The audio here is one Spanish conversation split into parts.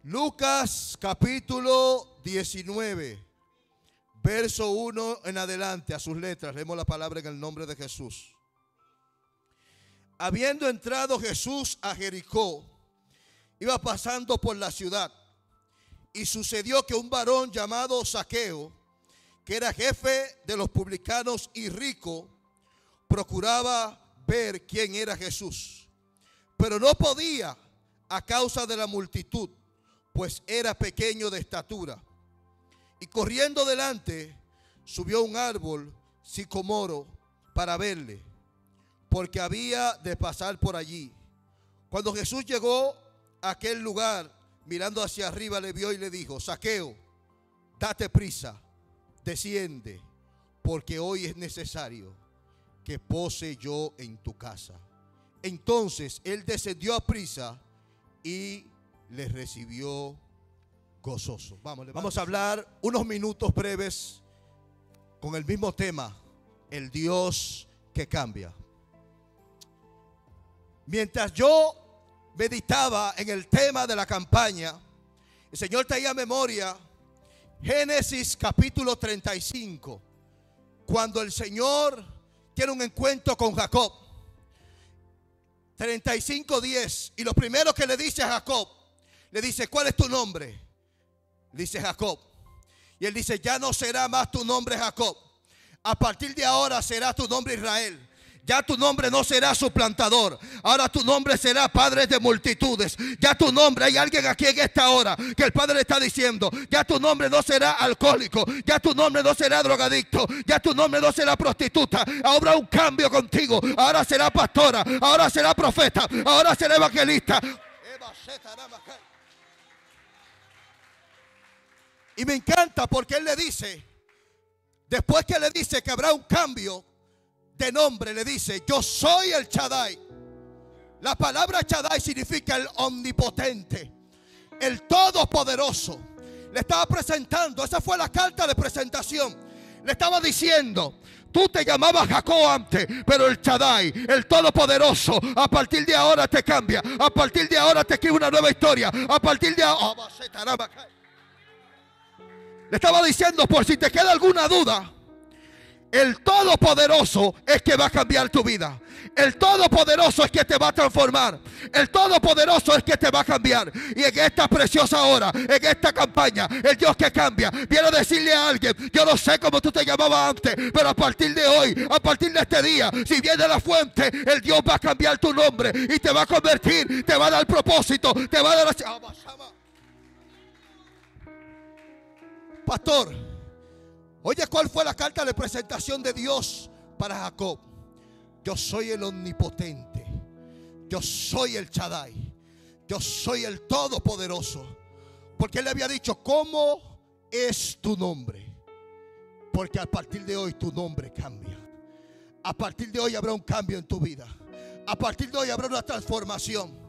Lucas capítulo 19, verso 1 en adelante, a sus letras. Leemos la palabra en el nombre de Jesús. Habiendo entrado Jesús a Jericó, iba pasando por la ciudad, y sucedió que un varón llamado Zaqueo, que era jefe de los publicanos y rico, procuraba ver quién era Jesús, pero no podía a causa de la multitud, pues era pequeño de estatura. Y corriendo delante, subió a un árbol sicomoro para verle, porque había de pasar por allí. Cuando Jesús llegó a aquel lugar, mirando hacia arriba, le vio y le dijo: Zaqueo, date prisa, desciende, porque hoy es necesario que pose yo en tu casa. Entonces él descendió a prisa y le recibió gozoso. Vamos a hablar unos minutos breves con el mismo tema: el Dios que cambia. Mientras yo meditaba en el tema de la campaña, el Señor traía a memoria Génesis capítulo 35, cuando el Señor tiene un encuentro con Jacob. 35:10, y lo primero que le dice a Jacob, le dice: ¿cuál es tu nombre? Dice Jacob. Y él dice: ya no será más tu nombre Jacob, a partir de ahora será tu nombre Israel. Ya tu nombre no será suplantador, ahora tu nombre será padre de multitudes. Ya tu nombre, hay alguien aquí en esta hora que el Padre le está diciendo: ya tu nombre no será alcohólico, ya tu nombre no será drogadicto, ya tu nombre no será prostituta. Habrá un cambio contigo, ahora será pastora, ahora será profeta, ahora será evangelista. Y me encanta porque él le dice, después que le dice que habrá un cambio de nombre, le dice: yo soy el Shaddai. La palabra Shaddai significa el omnipotente, el todopoderoso. Le estaba presentando, esa fue la carta de presentación. Le estaba diciendo: tú te llamabas Jacob antes, pero el Shaddai, el todopoderoso, a partir de ahora te cambia. A partir de ahora te escribe una nueva historia. A partir de ahora, le estaba diciendo, por si te queda alguna duda, el Todopoderoso es que va a cambiar tu vida. El Todopoderoso es que te va a transformar. El Todopoderoso es que te va a cambiar. Y en esta preciosa hora, en esta campaña, el Dios que cambia viene a decirle a alguien: yo no sé cómo tú te llamabas antes, pero a partir de hoy, a partir de este día, si viene la fuente, el Dios va a cambiar tu nombre y te va a convertir, te va a dar propósito, te va a dar... Pastor, oye, ¿cuál fue la carta de presentación de Dios para Jacob? Yo soy el omnipotente, yo soy el Shaddai, yo soy el todopoderoso. Porque él le había dicho: ¿cómo es tu nombre? Porque a partir de hoy tu nombre cambia. A partir de hoy habrá un cambio en tu vida. A partir de hoy habrá una transformación.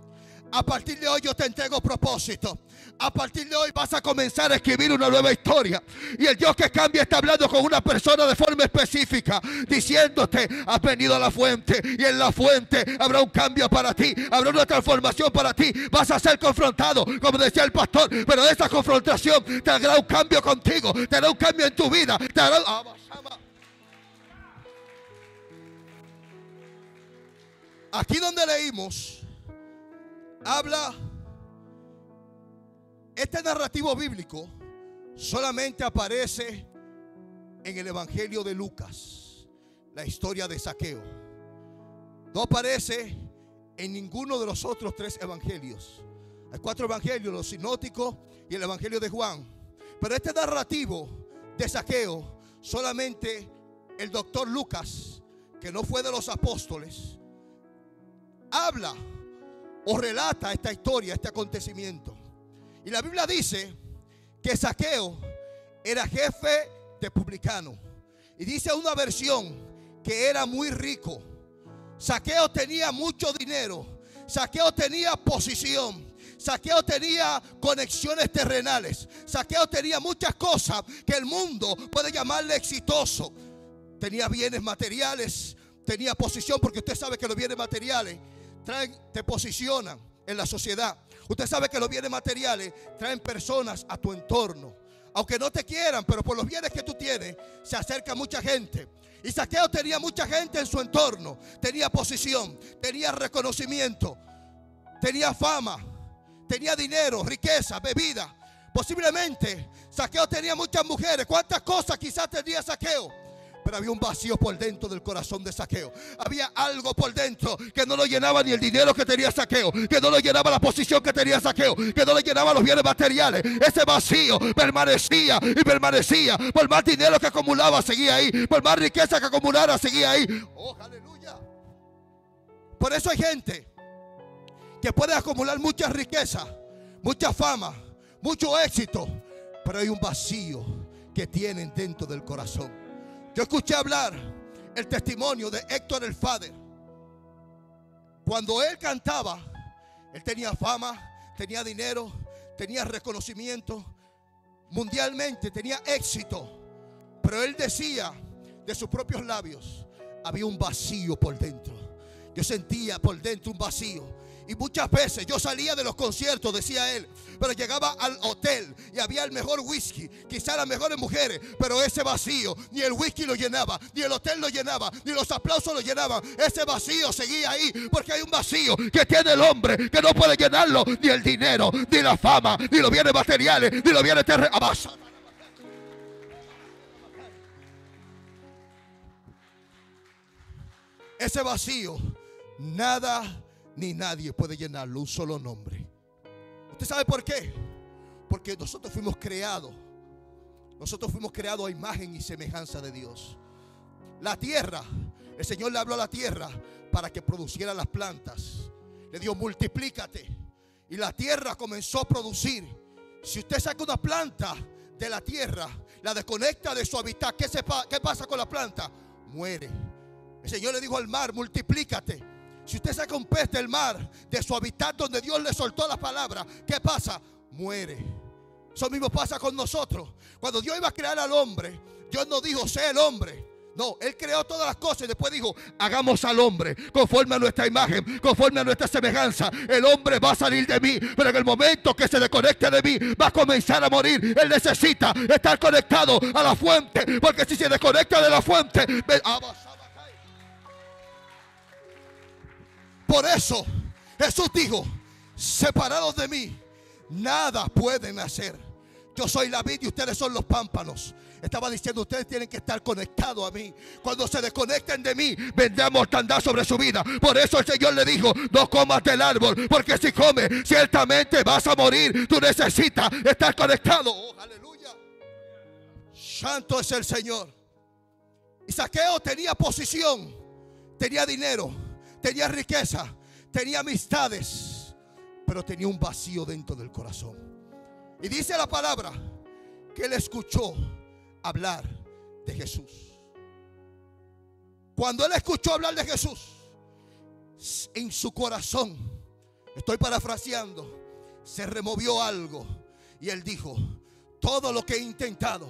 A partir de hoy yo te entrego propósito. A partir de hoy vas a comenzar a escribir una nueva historia. Y el Dios que cambia está hablando con una persona de forma específica, diciéndote: has venido a la fuente, y en la fuente habrá un cambio para ti, habrá una transformación para ti. Vas a ser confrontado, como decía el pastor, pero de esa confrontación te hará un cambio contigo, te hará un cambio en tu vida, te hará... Aquí donde leímos, habla, este narrativo bíblico solamente aparece en el Evangelio de Lucas, la historia de Zaqueo. No aparece en ninguno de los otros 3 evangelios. Hay 4 evangelios: los sinópticos y el Evangelio de Juan. Pero este narrativo de Zaqueo, solamente el doctor Lucas, que no fue de los apóstoles, habla o relata esta historia, este acontecimiento. Y la Biblia dice que Zaqueo era jefe de publicano. Y dice una versión que era muy rico. Zaqueo tenía mucho dinero. Zaqueo tenía posición. Zaqueo tenía conexiones terrenales. Zaqueo tenía muchas cosas que el mundo puede llamarle exitoso. Tenía bienes materiales, tenía posición, porque usted sabe que los bienes materiales te posicionan, en la sociedad. Usted sabe que los bienes materiales traen personas a tu entorno. Aunque no te quieran, pero por los bienes que tú tienes, se acerca mucha gente. Y Zaqueo tenía mucha gente en su entorno. Tenía posición, tenía reconocimiento, tenía fama, tenía dinero, riqueza, bebida. Posiblemente Zaqueo tenía muchas mujeres. ¿Cuántas cosas quizás tenía Zaqueo? Pero había un vacío por dentro del corazón de Zaqueo. Había algo por dentro que no lo llenaba ni el dinero que tenía Zaqueo, que no lo llenaba la posición que tenía Zaqueo, que no le llenaba los bienes materiales. Ese vacío permanecía y permanecía. Por más dinero que acumulaba, seguía ahí. Por más riqueza que acumulara, seguía ahí. Oh, aleluya. Por eso hay gente que puede acumular mucha riqueza, mucha fama, mucho éxito, pero hay un vacío que tienen dentro del corazón. Yo escuché hablar el testimonio de Héctor el Father. Cuando él cantaba, él tenía fama, tenía dinero, tenía reconocimiento mundialmente, tenía éxito. Pero él decía de sus propios labios, había un vacío por dentro. Yo sentía por dentro un vacío. Y muchas veces yo salía de los conciertos, decía él, pero llegaba al hotel y había el mejor whisky, quizás las mejores mujeres, pero ese vacío, ni el whisky lo llenaba, ni el hotel lo llenaba, ni los aplausos lo llenaban. Ese vacío seguía ahí, porque hay un vacío que tiene el hombre que no puede llenarlo, ni el dinero, ni la fama, ni los bienes materiales, ni los bienes terrenales. Ese vacío, nada ni nadie puede llenarlo, un solo nombre. ¿Usted sabe por qué? Porque nosotros fuimos creados a imagen y semejanza de Dios. La tierra, el Señor le habló a la tierra para que produciera las plantas. Le dijo, multiplícate. Y la tierra comenzó a producir. Si usted saca una planta de la tierra, la desconecta de su hábitat, ¿qué pasa con la planta? Muere. El Señor le dijo al mar, multiplícate. Si usted saca un pez del mar, de su hábitat donde Dios le soltó la palabra, ¿qué pasa? Muere. Eso mismo pasa con nosotros. Cuando Dios iba a crear al hombre, Dios no dijo, sé el hombre. No, Él creó todas las cosas y después dijo, hagamos al hombre conforme a nuestra imagen, conforme a nuestra semejanza. El hombre va a salir de mí, pero en el momento que se desconecte de mí, va a comenzar a morir. Él necesita estar conectado a la fuente, porque si se desconecta de la fuente, por eso Jesús dijo, separados de mí, nada pueden hacer. Yo soy la vid y ustedes son los pámpanos. Estaba diciendo, ustedes tienen que estar conectados a mí. Cuando se desconecten de mí, vendrá mortandad sobre su vida. Por eso el Señor le dijo, no comas del árbol, porque si comes, ciertamente vas a morir. Tú necesitas estar conectado. Oh, aleluya. Santo es el Señor. Y Zaqueo tenía posición, tenía dinero, tenía riqueza, tenía amistades, pero tenía un vacío dentro del corazón. Y dice la palabra que él escuchó hablar de Jesús. Cuando él escuchó hablar de Jesús, en su corazón, estoy parafraseando, se removió algo y él dijo, todo lo que he intentado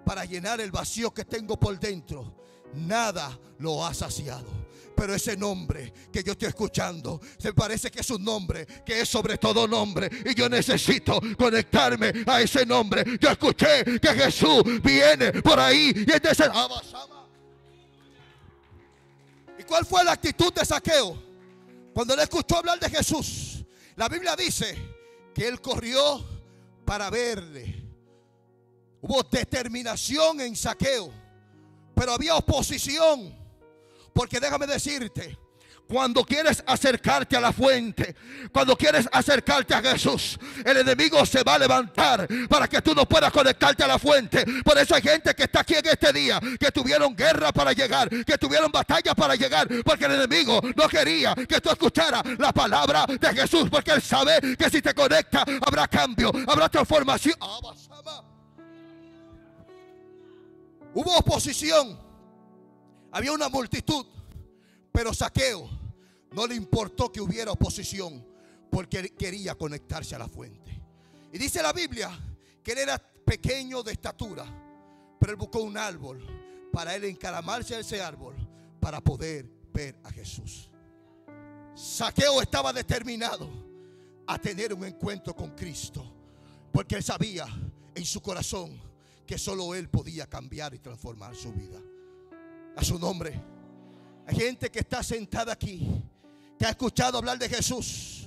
para llenar el vacío que tengo por dentro, nada lo ha saciado. Pero ese nombre que yo estoy escuchando, se parece que es un nombre que es sobre todo nombre. Y yo necesito conectarme a ese nombre. Yo escuché que Jesús viene por ahí. Y entonces, ¿y cuál fue la actitud de Zaqueo? Cuando él escuchó hablar de Jesús, la Biblia dice que él corrió para verle. Hubo determinación en Zaqueo, pero había oposición. Porque déjame decirte, cuando quieres acercarte a la fuente, cuando quieres acercarte a Jesús, el enemigo se va a levantar para que tú no puedas conectarte a la fuente. Por eso hay gente que está aquí en este día, que tuvieron guerra para llegar, que tuvieron batalla para llegar, porque el enemigo no quería que tú escucharas la palabra de Jesús, porque él sabe que si te conectas habrá cambio, habrá transformación. Hubo oposición. Había una multitud, pero Zaqueo no le importó que hubiera oposición, porque él quería conectarse a la fuente. Y dice la Biblia que él era pequeño de estatura, pero él buscó un árbol para él encaramarse a ese árbol para poder ver a Jesús. Zaqueo estaba determinado. a tener un encuentro con Cristo, porque él sabía en su corazón que solo él podía cambiar y transformar su vida. A su nombre. Hay gente que está sentada aquí, que ha escuchado hablar de Jesús,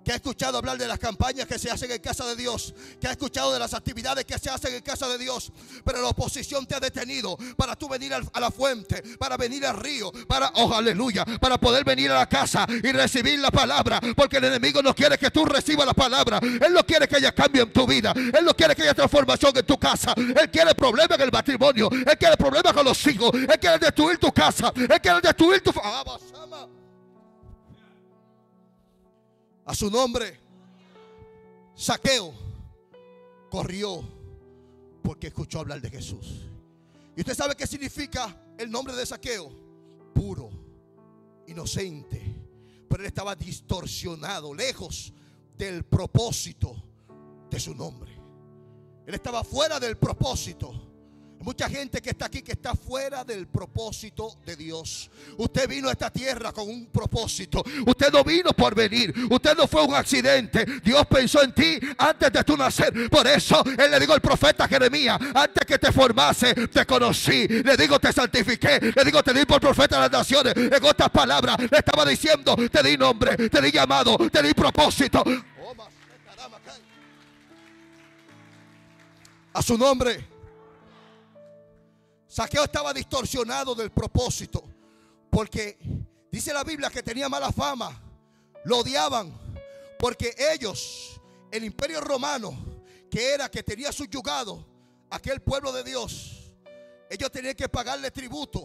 que ha escuchado hablar de las campañas que se hacen en casa de Dios, que ha escuchado de las actividades que se hacen en casa de Dios, pero la oposición te ha detenido para tú venir a la fuente, para venir al río, para, oh aleluya, para poder venir a la casa y recibir la palabra, porque el enemigo no quiere que tú recibas la palabra. Él no quiere que haya cambio en tu vida, él no quiere que haya transformación en tu casa, él quiere problemas en el matrimonio, él quiere problemas con los hijos, él quiere destruir tu casa, él quiere destruir tu familia. A su nombre. Zaqueo corrió porque escuchó hablar de Jesús. ¿Y usted sabe qué significa el nombre de Zaqueo? Puro, inocente. Pero él estaba distorsionado, lejos del propósito de su nombre. Él estaba fuera del propósito. Mucha gente que está aquí que está fuera del propósito de Dios. Usted vino a esta tierra con un propósito. Usted no vino por venir. Usted no fue un accidente. Dios pensó en ti antes de tu nacer. Por eso él le dijo al profeta Jeremías: antes que te formase, te conocí. Le digo, te santifiqué. Le digo, te di por profeta de las naciones. En otras palabras, le estaba diciendo: te di nombre, te di llamado, te di propósito. A su nombre. Zaqueo estaba distorsionado del propósito, porque dice la Biblia que tenía mala fama, lo odiaban, porque ellos, el imperio romano, que era que tenía subyugado aquel pueblo de Dios, ellos tenían que pagarle tributo,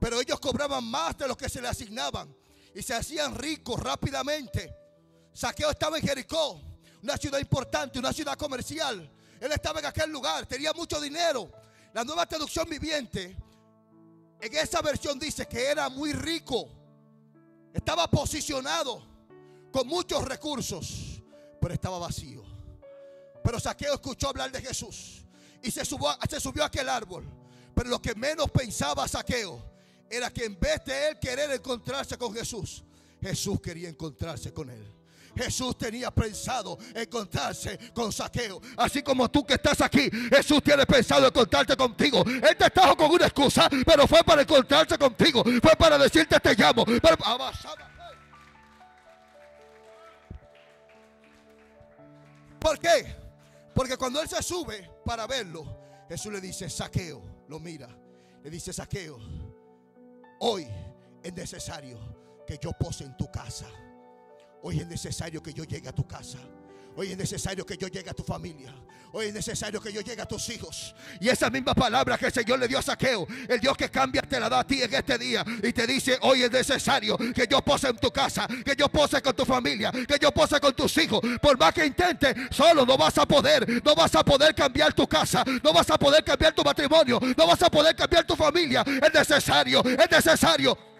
pero ellos cobraban más de lo que se le asignaban y se hacían ricos rápidamente. Zaqueo estaba en Jericó, una ciudad importante, una ciudad comercial. Él estaba en aquel lugar, tenía mucho dinero. La Nueva Traducción Viviente, en esa versión dice que era muy rico, estaba posicionado con muchos recursos, pero estaba vacío. Pero Zaqueo escuchó hablar de Jesús y se subió a aquel árbol. Pero lo que menos pensaba Zaqueo era que en vez de él querer encontrarse con Jesús, Jesús quería encontrarse con él. Jesús tenía pensado encontrarse con Zaqueo. Así como tú que estás aquí, Jesús tiene pensado encontrarte contigo. Él te trajo con una excusa, pero fue para encontrarse contigo. Fue para decirte: te llamo. ¿Por qué? Porque cuando él se sube para verlo, Jesús le dice: Zaqueo, lo mira, le dice: Zaqueo, hoy es necesario que yo pose en tu casa. Hoy es necesario que yo llegue a tu casa. Hoy es necesario que yo llegue a tu familia. Hoy es necesario que yo llegue a tus hijos. Y esa misma palabra que el Señor le dio a Zaqueo, el Dios que cambia, te la da a ti en este día. Y te dice: hoy es necesario que yo pose en tu casa, que yo pose con tu familia, que yo pose con tus hijos. Por más que intentes, solo no vas a poder. No vas a poder cambiar tu casa. No vas a poder cambiar tu matrimonio. No vas a poder cambiar tu familia. Es necesario, es necesario.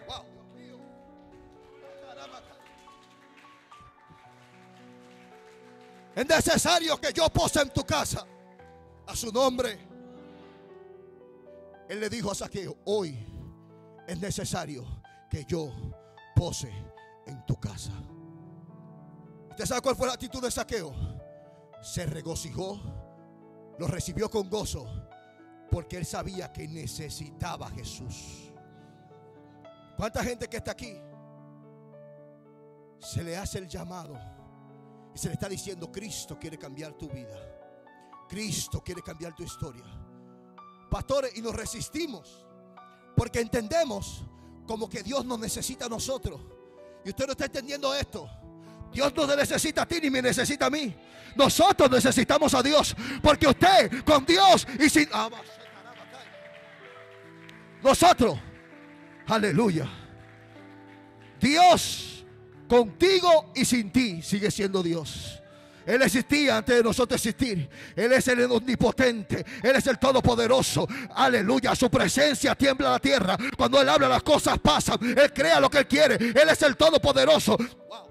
Es necesario que yo pose en tu casa. A su nombre. Él le dijo a Zaqueo: hoy es necesario que yo pose en tu casa. ¿Usted sabe cuál fue la actitud de Zaqueo? Se regocijó, lo recibió con gozo, porque él sabía que necesitaba a Jesús. ¿Cuánta gente que está aquí se le hace el llamado y se le está diciendo: Cristo quiere cambiar tu vida, Cristo quiere cambiar tu historia? Pastores, y nos resistimos porque entendemos como que Dios nos necesita a nosotros. Y usted no está entendiendo esto. Dios no te necesita a ti ni me necesita a mí. Nosotros necesitamos a Dios, porque usted con Dios y sin nosotros, aleluya, Dios contigo y sin ti sigue siendo Dios. Él existía antes de nosotros existir. Él es el omnipotente. Él es el todopoderoso. Aleluya. Su presencia tiembla la tierra. Cuando Él habla, las cosas pasan. Él crea lo que Él quiere. Él es el todopoderoso. Wow.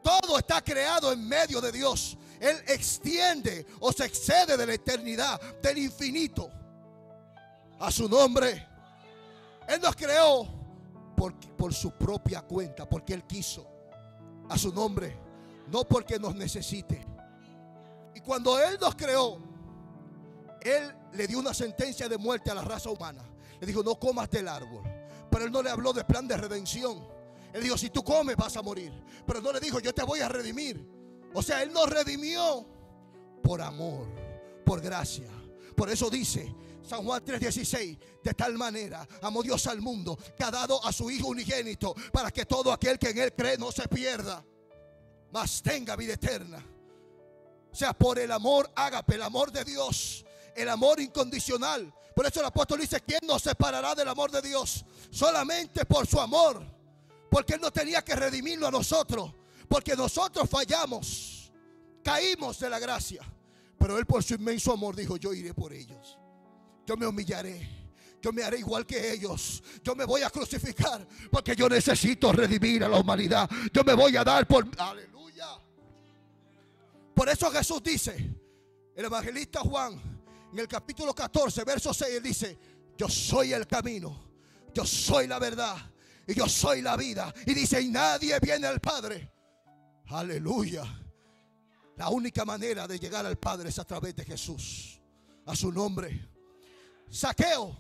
Todo está creado en medio de Dios. Él extiende o se excede de la eternidad, del infinito. A su nombre. Él nos creó por su propia cuenta, porque Él quiso. A su nombre. no porque nos necesite. Y cuando Él nos creó, Él le dio una sentencia de muerte a la raza humana. Le dijo: no comas del árbol. Pero Él no le habló de plan de redención. Él dijo: si tú comes vas a morir. Pero no le dijo: yo te voy a redimir. O sea, Él nos redimió por amor, por gracia. Por eso dice San Juan 3:16: de tal manera amó Dios al mundo, que ha dado a su Hijo unigénito, para que todo aquel que en Él cree no se pierda, mas tenga vida eterna. O sea, por el amor ágape, el amor de Dios, el amor incondicional. Por eso el apóstol dice: ¿quién nos separará del amor de Dios? Solamente por su amor. Porque Él no tenía que redimirlo a nosotros, porque nosotros fallamos, caímos de la gracia. Pero Él, por su inmenso amor, dijo: yo iré por ellos. Yo me humillaré, yo me haré igual que ellos. Yo me voy a crucificar, porque yo necesito redimir a la humanidad. Yo me voy a dar por... aleluya. Por eso Jesús dice, el evangelista Juan, en el capítulo 14, verso 6, él dice: yo soy el camino, yo soy la verdad y yo soy la vida. Y dice: y nadie viene al Padre. Aleluya. La única manera de llegar al Padre es a través de Jesús. A su nombre. Zaqueo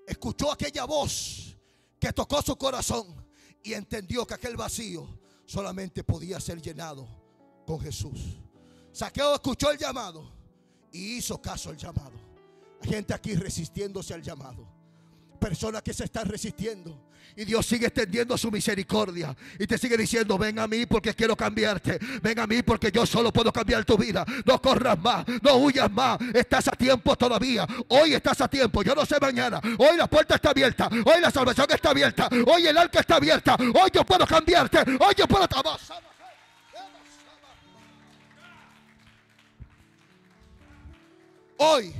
escuchó aquella voz que tocó su corazón y entendió que aquel vacío solamente podía ser llenado con Jesús. Zaqueo escuchó el llamado y hizo caso al llamado. Hay gente aquí resistiéndose al llamado, personas que se están resistiendo, y Dios sigue extendiendo su misericordia y te sigue diciendo: ven a mí porque quiero cambiarte. Ven a mí porque yo solo puedo cambiar tu vida. No corras más, no huyas más. Estás a tiempo todavía. Hoy estás a tiempo. Yo no sé mañana. Hoy la puerta está abierta. Hoy la salvación está abierta. Hoy el arca está abierta. Hoy yo puedo cambiarte. Hoy yo puedo... Hoy,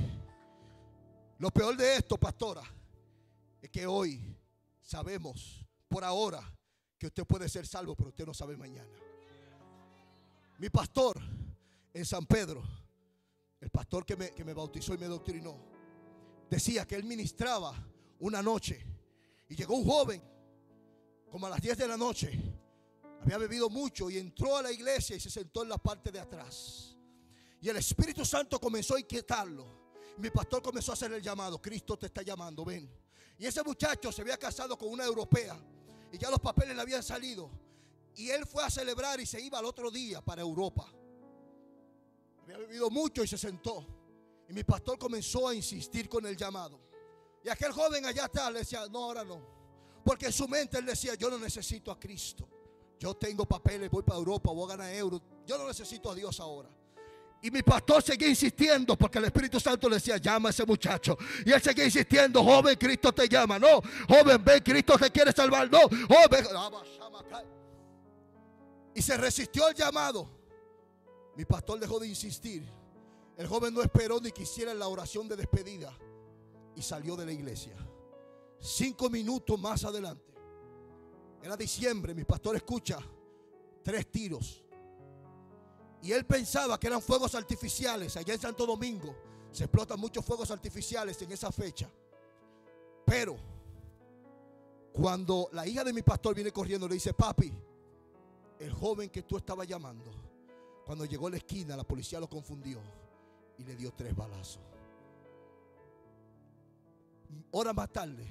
lo peor de esto, pastora, es que hoy sabemos por ahora que usted puede ser salvo, pero usted no sabe mañana. Mi pastor en San Pedro, el pastor que me bautizó y me doctrinó, decía que él ministraba una noche y llegó un joven como a las 10 de la noche. Había bebido mucho y entró a la iglesia y se sentó en la parte de atrás. Y el Espíritu Santo comenzó a inquietarlo. Mi pastor comenzó a hacer el llamado: Cristo te está llamando, ven. Y ese muchacho se había casado con una europea y ya los papeles le habían salido. Y él fue a celebrar y se iba al otro día para Europa. Había bebido mucho y se sentó. Y mi pastor comenzó a insistir con el llamado. Y aquel joven allá atrás le decía: no, ahora no. Porque en su mente él decía: yo no necesito a Cristo. Yo tengo papeles, voy para Europa, voy a ganar euros. Yo no necesito a Dios ahora. Y mi pastor seguía insistiendo, porque el Espíritu Santo le decía: llama a ese muchacho. Y él seguía insistiendo: joven, Cristo te llama. No, joven, ven, Cristo te quiere salvar. No, joven. Y se resistió al llamado. Mi pastor dejó de insistir. El joven no esperó ni quisiera la oración de despedida y salió de la iglesia. 5 minutos más adelante, era diciembre, mi pastor escucha 3 tiros. Y él pensaba que eran fuegos artificiales. Allá en Santo Domingo se explotan muchos fuegos artificiales en esa fecha. Pero cuando la hija de mi pastor viene corriendo, le dice: papi, el joven que tú estabas llamando, cuando llegó a la esquina, la policía lo confundió y le dio 3 balazos. Horas más tarde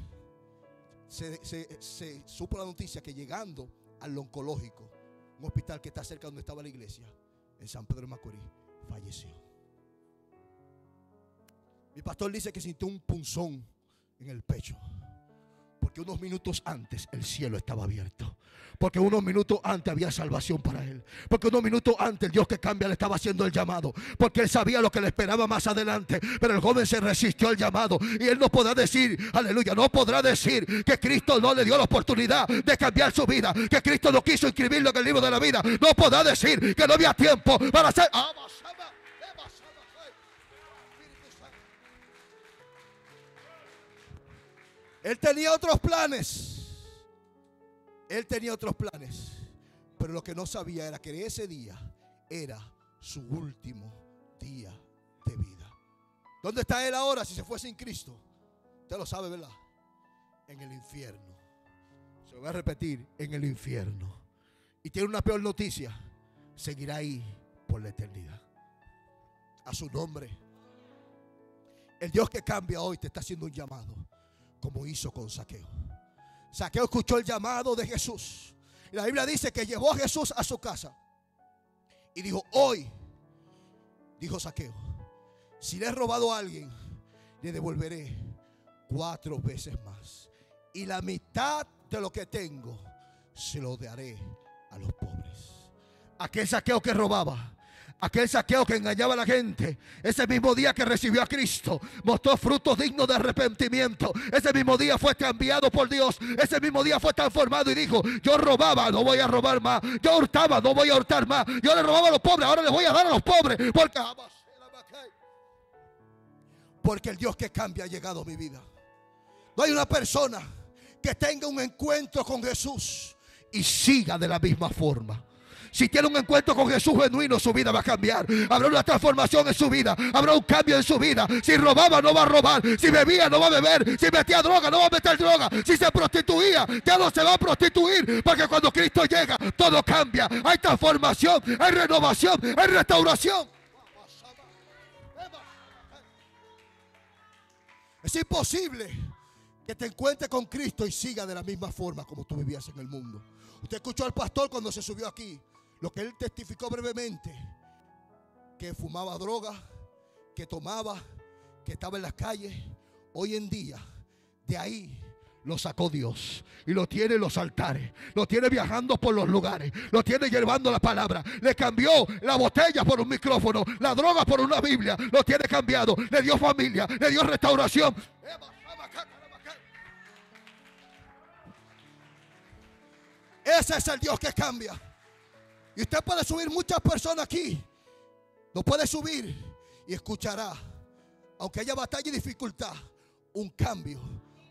se supo la noticia que llegando al oncológico, un hospital que está cerca donde estaba la iglesia, en San Pedro de Macorís, falleció. Mi pastor dice que sintió un punzón en el pecho, porque unos minutos antes el cielo estaba abierto, porque unos minutos antes había salvación para él, porque unos minutos antes el Dios que cambia le estaba haciendo el llamado, porque él sabía lo que le esperaba más adelante. Pero el joven se resistió al llamado y él no podrá decir, aleluya, no podrá decir que Cristo no le dio la oportunidad de cambiar su vida, que Cristo no quiso inscribirlo en el libro de la vida. No podrá decir que no había tiempo para hacer... Él tenía otros planes. Él tenía otros planes. Pero lo que no sabía era que ese día era su último día de vida. ¿Dónde está él ahora si se fue sin Cristo? Usted lo sabe, ¿verdad? En el infierno. Se lo voy a repetir: en el infierno. Y tiene una peor noticia. seguirá ahí por la eternidad. A su nombre. El Dios que cambia hoy te está haciendo un llamado, como hizo con Zaqueo. Zaqueo escuchó el llamado de Jesús. Y la Biblia dice que llevó a Jesús a su casa. Y dijo, hoy, dijo Zaqueo, si le he robado a alguien, le devolveré 4 veces más. Y la mitad de lo que tengo se lo daré a los pobres. Aquel Zaqueo que robaba, aquel Zaqueo que engañaba a la gente, ese mismo día que recibió a Cristo, mostró frutos dignos de arrepentimiento. Ese mismo día fue cambiado por Dios. Ese mismo día fue transformado y dijo, yo robaba, no voy a robar más. Yo hurtaba, no voy a hurtar más. Yo le robaba a los pobres, ahora les voy a dar a los pobres. Porque el Dios que cambia ha llegado a mi vida. No hay una persona que tenga un encuentro con Jesús y siga de la misma forma. Si tiene un encuentro con Jesús genuino, su vida va a cambiar. Habrá una transformación en su vida. Habrá un cambio en su vida. Si robaba, no va a robar. Si bebía, no va a beber. Si metía droga, no va a meter droga. Si se prostituía, ya no se va a prostituir. Porque cuando Cristo llega, todo cambia. Hay transformación, hay renovación, hay restauración. Es imposible que te encuentres con Cristo y siga de la misma forma como tú vivías en el mundo. Usted escuchó al pastor cuando se subió aquí, lo que él testificó brevemente, que fumaba droga, que tomaba, que estaba en las calles. Hoy en día, de ahí lo sacó Dios y lo tiene en los altares, lo tiene viajando por los lugares, lo tiene llevando la palabra. Le cambió la botella por un micrófono, la droga por una Biblia, lo tiene cambiado. Le dio familia, le dio restauración. Ese es el Dios que cambia. Y usted puede subir muchas personas aquí. No puede subir y escuchará, aunque haya batalla y dificultad, un cambio,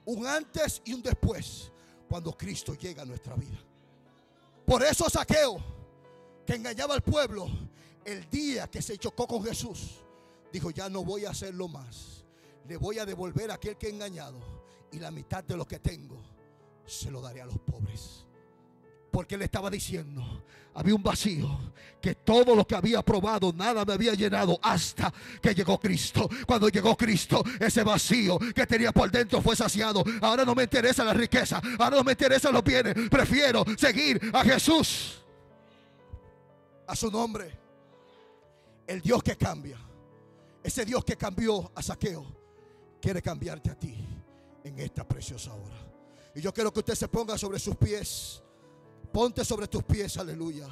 un antes y un después, cuando Cristo llega a nuestra vida. Por eso Zaqueo, que engañaba al pueblo, el día que se chocó con Jesús, dijo, ya no voy a hacerlo más. Le voy a devolver a aquel que he engañado, y la mitad de lo que tengo se lo daré a los pobres. Porque él estaba diciendo, había un vacío, que todo lo que había probado, nada me había llenado hasta que llegó Cristo. Cuando llegó Cristo, ese vacío que tenía por dentro fue saciado. Ahora no me interesa la riqueza, ahora no me interesan los bienes. Prefiero seguir a Jesús. A su nombre. El Dios que cambia, ese Dios que cambió a Zaqueo, quiere cambiarte a ti en esta preciosa hora. Y yo quiero que usted se ponga sobre sus pies. Ponte sobre tus pies, aleluya.